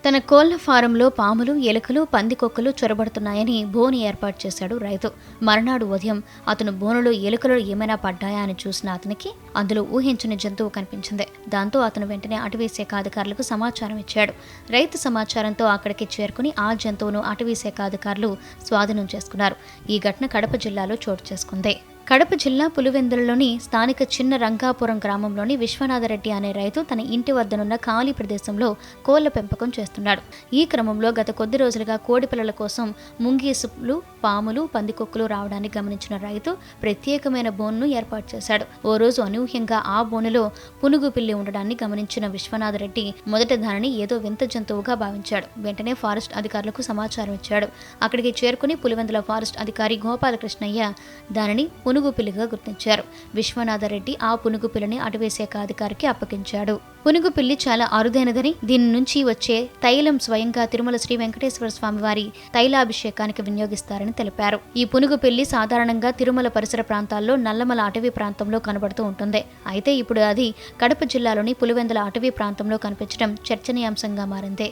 తన కోళ్ల ఫారంలో పాములు, ఎలుకలు, పందికొక్కులు చొరబడుతున్నాయని బోను ఏర్పాటు చేశాడు రైతు. మర్నాడు ఉదయం అతను బోనులో ఎలుకలు ఏమైనా పడ్డాయా అని చూసిన అతనికి అందులో ఊహించని జంతువు కనిపించింది. దాంతో అతను వెంటనే అటవీ శాఖ అధికారులకు సమాచారం ఇచ్చాడు. రైతు సమాచారంతో అక్కడికి చేరుకుని ఆ జంతువును అటవీ శాఖ అధికారులు స్వాధీనం చేసుకున్నారు. ఈ ఘటన కడప జిల్లాలో చోటు చేసుకుంది. కడప జిల్లా పులివెందులలోని స్థానిక చిన్న రంగాపురం గ్రామంలోని విశ్వనాథరెడ్డి అనే రైతు తన ఇంటి వద్దనున్న ఖాళీ ప్రదేశంలో కోళ్ల పెంపకం చేస్తున్నాడు. ఈ క్రమంలో గత కొద్ది రోజులుగా కోడి పిల్లల కోసం ముంగీసులు, పాములు, పందికొక్కులు రావడాన్ని గమనించిన రైతు ప్రత్యేకమైన బోనును ఏర్పాటు చేశాడు. ఓ రోజు అనూహ్యంగా ఆ బోనులో పునుగు పిల్లి ఉండడాన్ని గమనించిన విశ్వనాథరెడ్డి మొదట దానిని ఏదో వింత జంతువుగా భావించాడు. వెంటనే ఫారెస్ట్ అధికారులకు సమాచారం ఇచ్చాడు. అక్కడికి చేరుకుని పులివెందుల ఫారెస్ట్ అధికారి గోపాలకృష్ణయ్య దానిని పునుగు పిల్లిగా గుర్తించారు. విశ్వనాథరెడ్డి ఆ పునుగు పిల్లిని అటవీ శాఖ అధికారికి అప్పగించాడు. పునుగు పిల్లి చాలా అరుదైనదని, దీని నుంచి వచ్చే తైలం స్వయంగా తిరుమల శ్రీ వెంకటేశ్వర స్వామి వారి తైలాభిషేకానికి వినియోగిస్తారని తెలిపారు. ఈ పునుగు పిల్లి సాధారణంగా తిరుమల పరిసర ప్రాంతాల్లో నల్లమల అటవీ ప్రాంతంలో కనబడుతూ ఉంటుంది. అయితే ఇప్పుడు అది కడప జిల్లాలోని పులివెందుల అటవీ ప్రాంతంలో కనిపించడం చర్చనీయాంశంగా మారింది.